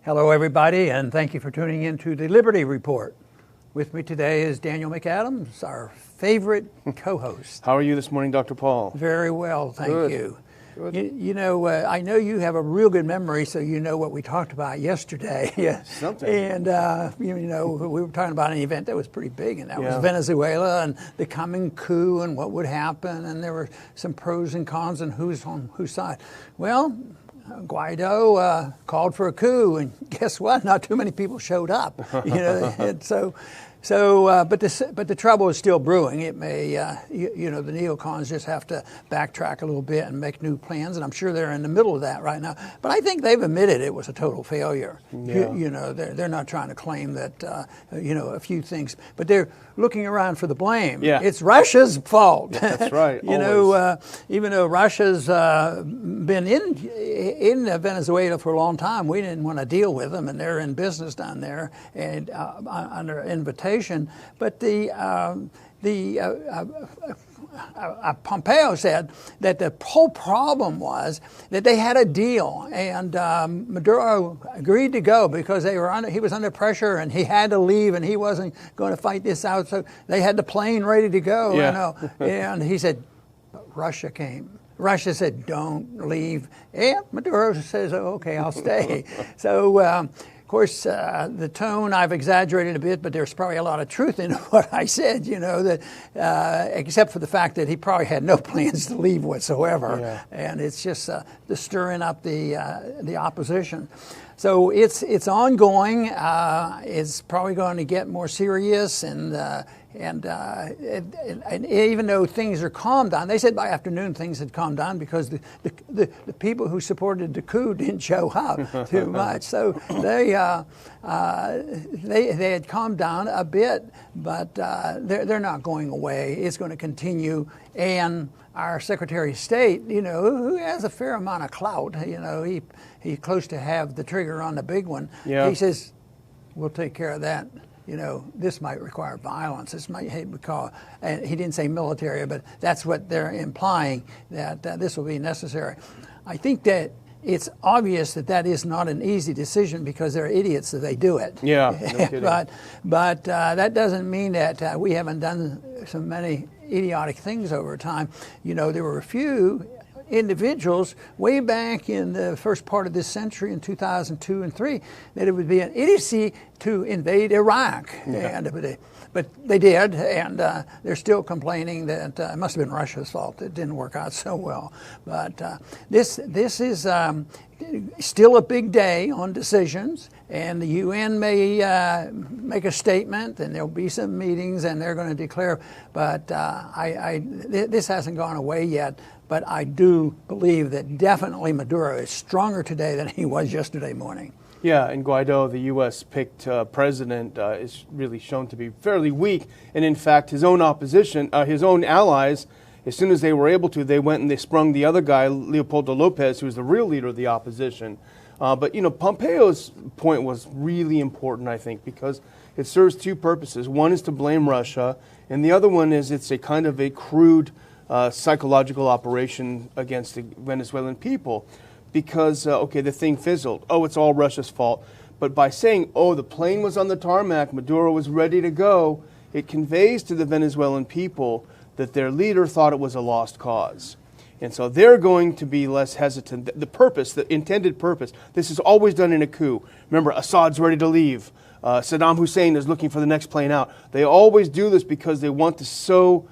Hello, everybody, and thank you for tuning in to the Liberty Report. With me today is Daniel McAdams, our favorite co-host. How are you this morning, Dr. Paul? Very well, thank you. Good. You know, I know you have a real good memory, so you know what we talked about yesterday. Something. And, you know, we were talking about an event that was pretty big, and that was Yeah. Venezuela and the coming coup and what would happen, and there were some pros and cons and who's on whose side. Well, Guaido called for a coup, and guess what? Not too many people showed up. You know, and but the trouble is still brewing. It may, you know, the neocons just have to backtrack a little bit and make new plans, and I'm sure they're in the middle of that right now. But I think they've admitted it was a total failure. Yeah. You know, they're not trying to claim that, you know, a few things, but they're looking around for the blame. Yeah. It's Russia's fault. That's right. You know, even though Russia's been in Venezuela for a long time, we didn't want to deal with them, and they're in business down there and under invitation. But Pompeo said that the whole problem was that they had a deal, and Maduro agreed to go because he was under pressure and he had to leave, and he wasn't going to fight this out. So they had the plane ready to go. Yeah. You know, and he said, Russia came. Russia said, don't leave. And Maduro says, oh, okay, I'll stay. So, of course, the tone I've exaggerated a bit, but there's probably a lot of truth in what I said, you know, that except for the fact that he probably had no plans to leave whatsoever. Yeah. And it's just the stirring up the opposition. So it's ongoing. It's probably going to get more serious, and even though things are calmed down, they said by afternoon things had calmed down because the people who supported the coup didn't show up too much. So they had calmed down a bit, but they're not going away. It's going to continue. And our Secretary of State, you know, who has a fair amount of clout, you know, he's close to have the trigger on the big one. Yeah. He says, we'll take care of that. You know, this might require violence. This might call, and he didn't say military, but that's what they're implying, that this will be necessary. I think that it's obvious that is not an easy decision because they're idiots that they do it. Yeah, no kidding. but that doesn't mean that we haven't done so many idiotic things over time. You know, there were a few individuals way back in the first part of this century in 2002 and 3 that it would be an idiocy to invade Iraq. Yeah. But they did, and they're still complaining that it must have been Russia's fault. It didn't work out so well. But this is still a big day on decisions, and the UN may make a statement, and there'll be some meetings, and they're going to declare. But this hasn't gone away yet. But I do believe that definitely Maduro is stronger today than he was yesterday morning. Yeah, and Guaido, the U.S. picked president, is really shown to be fairly weak. And in fact, his own opposition, his own allies, as soon as they were able to, they went and they sprung the other guy, Leopoldo Lopez, who was the real leader of the opposition. But, you know, Pompeo's point was really important, I think, because it serves two purposes. One is to blame Russia, and the other one is it's a kind of a crude psychological operation against the Venezuelan people. Because, okay, the thing fizzled. Oh, it's all Russia's fault. But by saying, oh, the plane was on the tarmac, Maduro was ready to go, it conveys to the Venezuelan people that their leader thought it was a lost cause. And so they're going to be less hesitant. The purpose, the intended purpose, this is always done in a coup. Remember, Assad's ready to leave. Saddam Hussein is looking for the next plane out. They always do this because they want to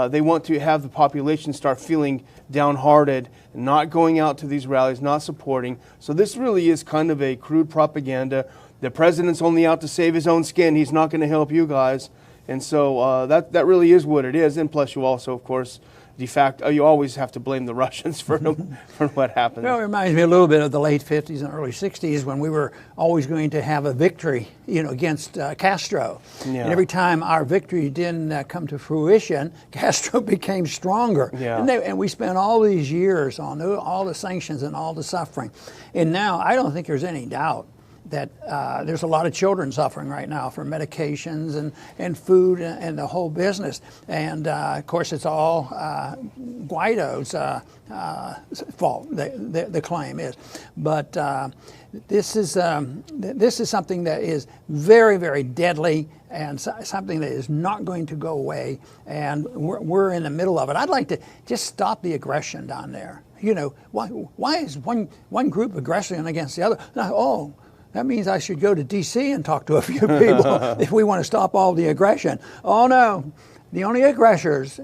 they want to have the population start feeling downhearted, not going out to these rallies, not supporting. So this really is kind of a crude propaganda. The president's only out to save his own skin. He's not going to help you guys. And so that really is what it is. And plus you also, of course, de facto, you always have to blame the Russians for what happened. Well, it reminds me a little bit of the late 50s and early 60s when we were always going to have a victory, you know, against Castro. Yeah. And every time our victory didn't come to fruition, Castro became stronger. Yeah. And we spent all these years on all the sanctions and all the suffering. And now I don't think there's any doubt there's a lot of children suffering right now from medications and food and the whole business. And of course, it's all Guaido's fault. The claim is, but this is something that is very, very deadly and something that is not going to go away. And we're in the middle of it. I'd like to just stop the aggression down there. You know, why is one group aggressing against the other? Oh, that means I should go to D.C. and talk to a few people if we want to stop all the aggression. Oh no, the only aggressors.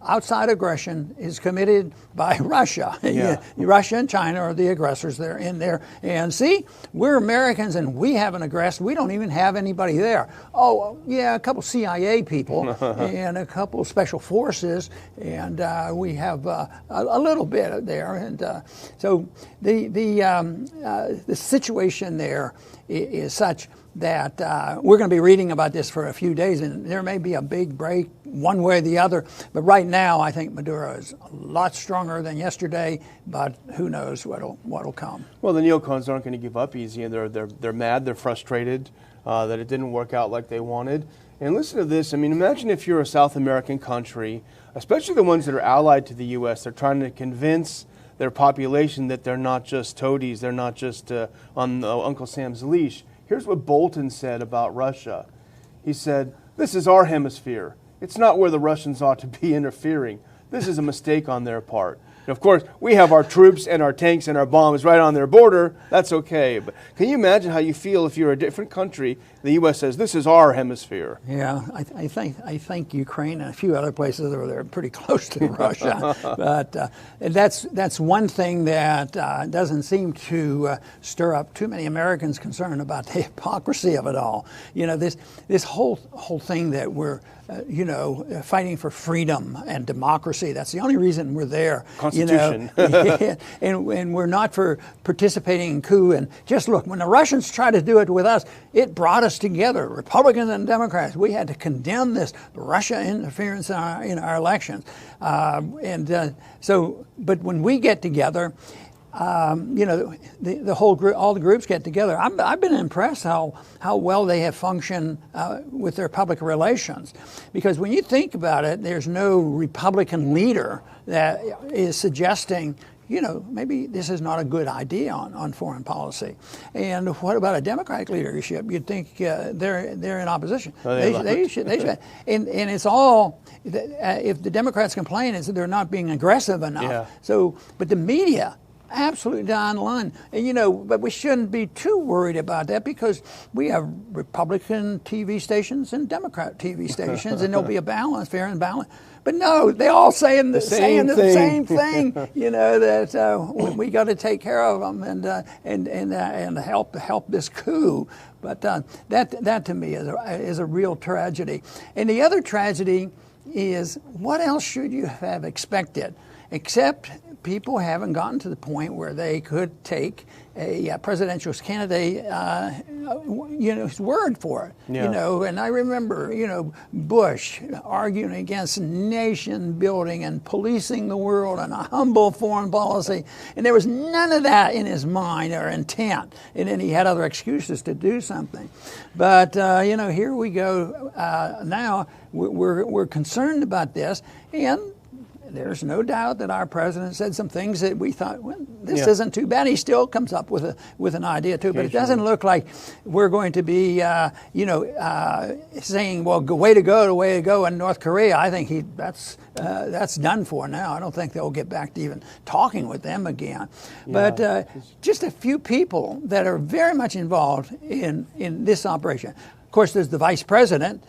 Outside aggression is committed by Russia. Yeah. Russia and China are the aggressors. They're in there. And see, we're Americans and we haven't aggressed. We don't even have anybody there. Oh, yeah, a couple CIA people and a couple special forces, and we have a little bit there. And so the situation there is such that we're going to be reading about this for a few days, and there may be a big break one way or the other. But right now, I think Maduro is a lot stronger than yesterday, but who knows what'll come. Well, the neocons aren't going to give up easy, and they're mad, they're frustrated that it didn't work out like they wanted. And listen to this. I mean, imagine if you're a South American country, especially the ones that are allied to the U.S., they're trying to convince their population that they're not just toadies, they're not just on Uncle Sam's leash. Here's what Bolton said about Russia. He said, "This is our hemisphere. It's not where the Russians ought to be interfering. This is a mistake on their part." And of course, we have our troops and our tanks and our bombs right on their border. That's okay. But can you imagine how you feel if you're a different country? The U.S. says, "This is our hemisphere." Yeah, I think Ukraine and a few other places over there are pretty close to Russia. But that's one thing that doesn't seem to stir up too many Americans concerned about the hypocrisy of it all. You know, this whole thing that we're fighting for freedom and democracy. That's the only reason we're there. Constitution. And we're not for participating in coup. And just look, when the Russians tried to do it with us, it brought us together, Republicans and Democrats. We had to condemn this Russia interference in our elections. But when we get together, the whole group, all the groups get together. I've been impressed how well they have functioned with their public relations, because when you think about it, there's no Republican leader that is suggesting, maybe this is not a good idea on foreign policy. And what about a Democratic leadership? You'd think they're in opposition. They should. And it's all, if the Democrats complain, it's that they're not being aggressive enough. Yeah. So, but the media, absolutely down the line. And, but we shouldn't be too worried about that, because we have Republican TV stations and Democrat TV stations, and there'll be a balance, fair and balanced. But no, they all saying the same thing. That we got to take care of them and help this coup. But that to me is a real tragedy. And the other tragedy is, what else should you have expected, except people haven't gotten to the point where they could take a presidential candidate, his word for it. Yeah. And I remember, Bush arguing against nation building and policing the world and a humble foreign policy, and there was none of that in his mind or intent. And then he had other excuses to do something. But here we go. Now we're concerned about this, and there's no doubt that our president said some things that we thought, well, this isn't too bad. He still comes up with an idea too, but it doesn't look like we're going to be, saying, well, way to go in North Korea. I think that's done for now. I don't think they'll get back to even talking with them again. Yeah. But just a few people that are very much involved in this operation. Of course, there's the vice president.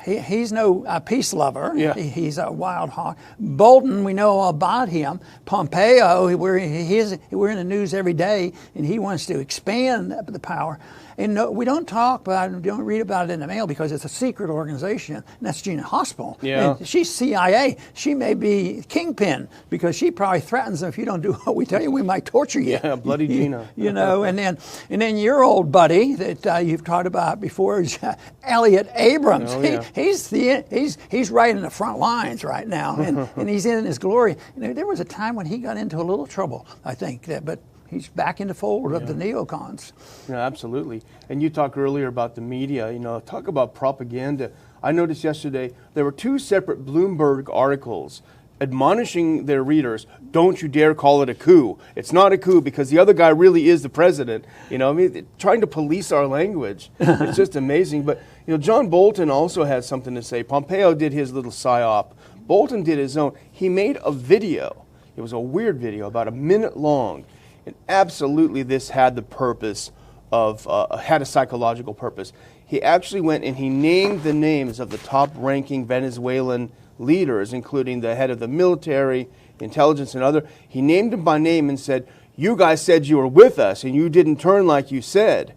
He's no peace lover. Yeah. He's a wild hog. Bolton, we know all about him. Pompeo, we're in the news every day, and he wants to expand the power. And no, we don't talk about it, don't read about it in the mail, because it's a secret organization, and that's Gina Haspel. Yeah. And she's CIA. She may be kingpin, because she probably threatens them, if you don't do what we tell you, we might torture you. Yeah, bloody Gina. And then your old buddy that you've talked about before is Elliot Abrams. Oh, yeah. He's right in the front lines right now, and he's in his glory. There was a time when he got into a little trouble, I think, but he's back in the fold of the neocons. Yeah, absolutely. And you talked earlier about the media. Talk about propaganda. I noticed yesterday there were 2 separate Bloomberg articles admonishing their readers, don't you dare call it a coup. It's not a coup because the other guy really is the president. Trying to police our language. It's just amazing. But, John Bolton also has something to say. Pompeo did his little psyop. Bolton did his own. He made a video. It was a weird video, about a minute long. And absolutely this had the purpose of, had a psychological purpose. He actually went and he named the names of the top-ranking Venezuelan leaders, including the head of the military, intelligence, and other. He named them by name and said, you guys said you were with us, and you didn't turn like you said.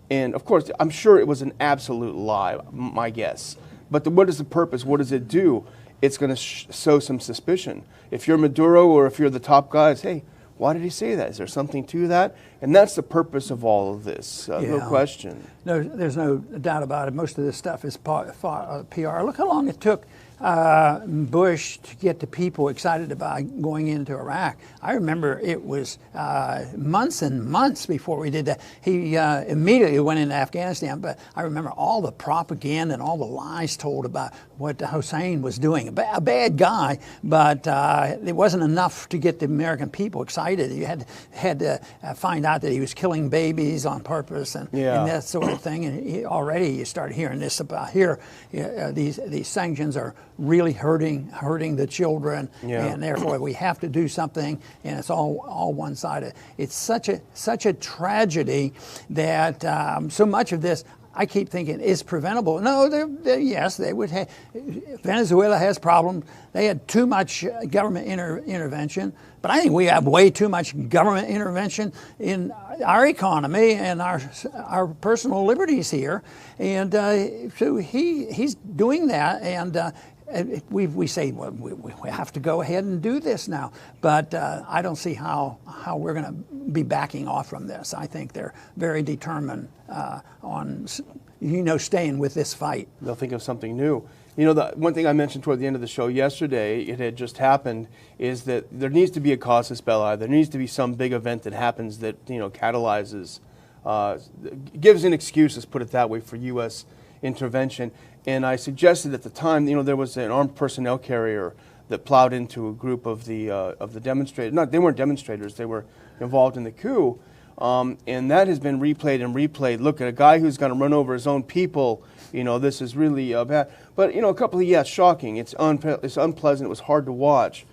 And, of course, I'm sure it was an absolute lie, my guess. But what is the purpose? What does it do? It's going to sow some suspicion. If you're Maduro or if you're the top guys, hey, why did he say that? Is there something to that? And that's the purpose of all of this, no question. No, there's no doubt about it. Most of this stuff is PR. Look how long it took Bush to get the people excited about going into Iraq. I remember it was months and months before we did that. He immediately went into Afghanistan, but I remember all the propaganda and all the lies told about what Hussein was doing. A bad guy, but it wasn't enough to get the American people excited. You had to find out that he was killing babies on purpose and that sort of thing. And already you start hearing this about here. These sanctions are really hurting the children, and therefore we have to do something, and it's all one-sided. It's such a tragedy that so much of this, I keep thinking, is preventable. No, yes, they would have. Venezuela has problems. They had too much government intervention, but I think we have way too much government intervention in our economy and our personal liberties here. And so he's doing that, and we say, well, we have to go ahead and do this now, but I don't see how we're going to be backing off from this. I think they're very determined on staying with this fight. They'll think of something new. The one thing I mentioned toward the end of the show yesterday, it had just happened, is that there needs to be a casus belli. There needs to be some big event that happens that catalyzes, gives an excuse, let's put it that way, for U.S. intervention. And I suggested at the time, there was an armed personnel carrier that plowed into a group of the demonstrators. They weren't demonstrators; they were involved in the coup, and that has been replayed and replayed. Look at a guy who's going to run over his own people. This is really bad. But a couple of shocking. It's unpleasant. It was hard to watch.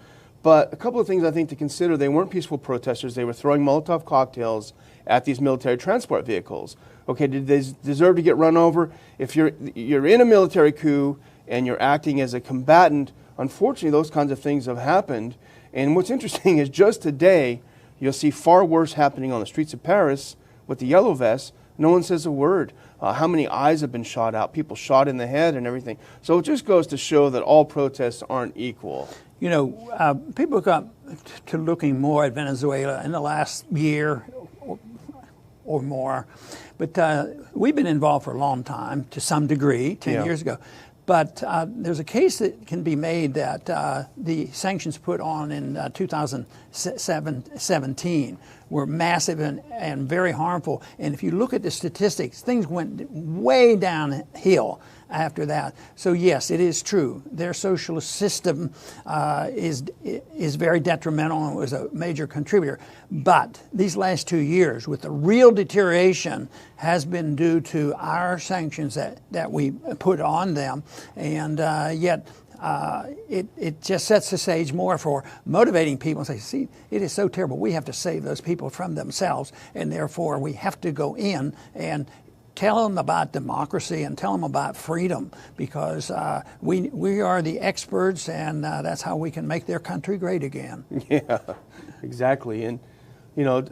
But a couple of things I think to consider: they weren't peaceful protesters. They were throwing Molotov cocktails at these military transport vehicles. Okay, did they deserve to get run over? If you're in a military coup and you're acting as a combatant, unfortunately, those kinds of things have happened. And what's interesting is just today, you'll see far worse happening on the streets of Paris with the yellow vests. No one says a word. How many eyes have been shot out? People shot in the head and everything. So it just goes to show that all protests aren't equal. People got to looking more at Venezuela in the last year or more. But we've been involved for a long time, to some degree, 10 years ago. But there's a case that can be made that the sanctions put on in 2017 were massive and very harmful. And if you look at the statistics, things went way downhill after that. So yes, it is true. Their socialist system is very detrimental and was a major contributor. But these last 2 years, with the real deterioration, has been due to our sanctions that we put on them, and yet it just sets the stage more for motivating people and say, see, it is so terrible. We have to save those people from themselves, and therefore we have to go in and tell them about democracy and tell them about freedom, because we are the experts, and that's how we can make their country great again. Yeah, exactly. And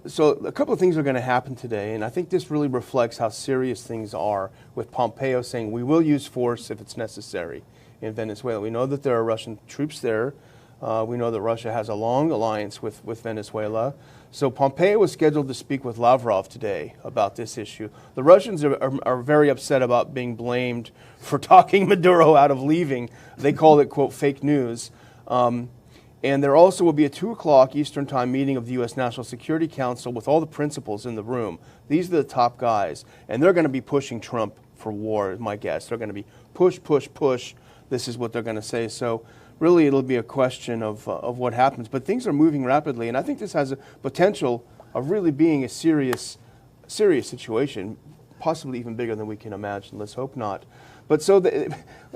so a couple of things are going to happen today, and I think this really reflects how serious things are, with Pompeo saying we will use force if it's necessary in Venezuela. We know that there are Russian troops there. We know that Russia has a long alliance with Venezuela. So Pompeo was scheduled to speak with Lavrov today about this issue. The Russians are very upset about being blamed for talking Maduro out of leaving. They call it, quote, fake news. And there also will be a 2 o'clock Eastern Time meeting of the U.S. National Security Council with all the principals in the room. These are the top guys, and they're going to be pushing Trump for war, is my guess. They're going to be push, push, push. This is what they're going to say. So really it'll be a question of what happens. But things are moving rapidly, and I think this has a potential of really being a serious situation, possibly even bigger than we can imagine. Let's hope not. But so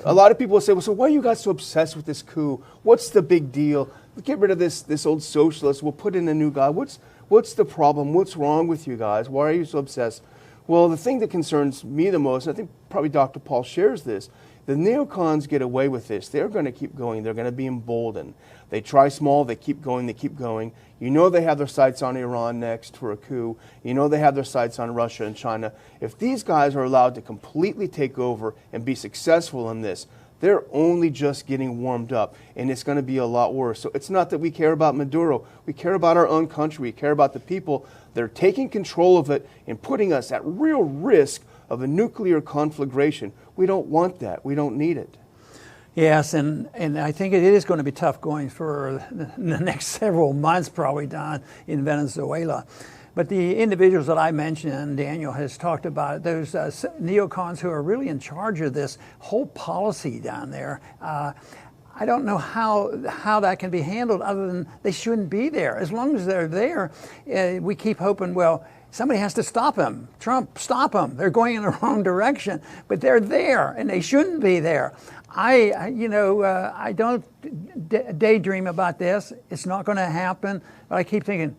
a lot of people will say, well, so why are you guys so obsessed with this coup? What's the big deal? Get rid of this old socialist. We'll put in a new guy. What's the problem? What's wrong with you guys? Why are you so obsessed? Well, the thing that concerns me the most, and I think probably Dr. Paul shares this, the neocons get away with this. They're going to keep going. They're going to be emboldened. They try small. They keep going. They keep going. You know they have their sights on Iran next for a coup. You know they have their sights on Russia and China. If these guys are allowed to completely take over and be successful in this, they're only just getting warmed up, and it's going to be a lot worse. So it's not that we care about Maduro. We care about our own country. We care about the people that are taking control of it and putting us at real risk of a nuclear conflagration. We don't want that. We don't need it. Yes, and I think it is going to be tough going for the next several months, probably, Don, in Venezuela. But the individuals that I mentioned, Daniel has talked about, those neocons who are really in charge of this whole policy down there. I don't know how that can be handled other than they shouldn't be there. As long as they're there, we keep hoping, well, somebody has to stop them. Trump, stop them. They're going in the wrong direction, but they're there and they shouldn't be there. I don't daydream about this. It's not going to happen, but I keep thinking,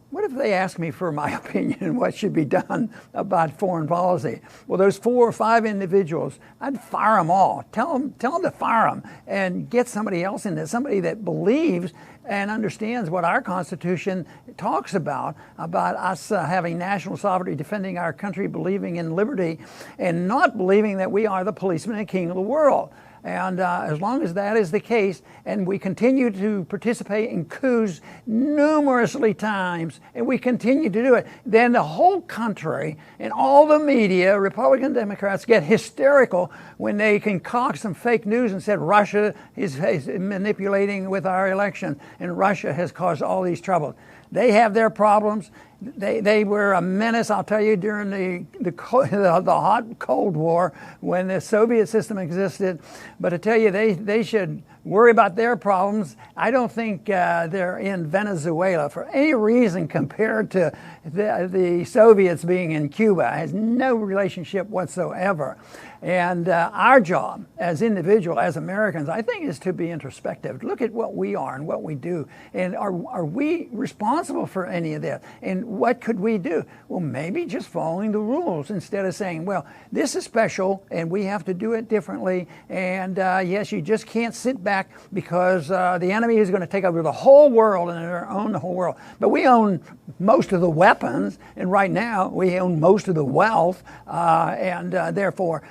what if they ask me for my opinion what should be done about foreign policy? Well, those 4 or 5 individuals, I'd fire them all. Tell them to fire them and get somebody else in there, somebody that believes and understands what our Constitution talks about us having national sovereignty, defending our country, believing in liberty, and not believing that we are the policeman and king of the world. And as long as that is the case, and we continue to participate in coups numerously times, and we continue to do it, then the whole country and all the media, Republican, Democrats, get hysterical when they concoct some fake news and said Russia is manipulating with our election, and Russia has caused all these troubles. They have their problems. They were a menace, I'll tell you, during the hot Cold War when the Soviet system existed. But I tell you, they should worry about their problems. I don't think they're in Venezuela for any reason compared to the Soviets being in Cuba. It has no relationship whatsoever. And our job as individuals, as Americans, I think, is to be introspective. Look at what we are and what we do. And are we responsible for any of that? And what could we do? Well, maybe just following the rules instead of saying, well, this is special and we have to do it differently. And yes, you just can't sit back because the enemy is going to take over the whole world and own the whole world. But we own most of the weapons, and right now we own most of the wealth, and therefore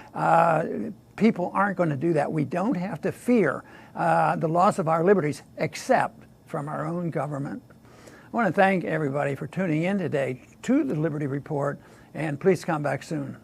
people aren't going to do that. We don't have to fear the loss of our liberties except from our own government. I want to thank everybody for tuning in today to the Liberty Report, and please come back soon.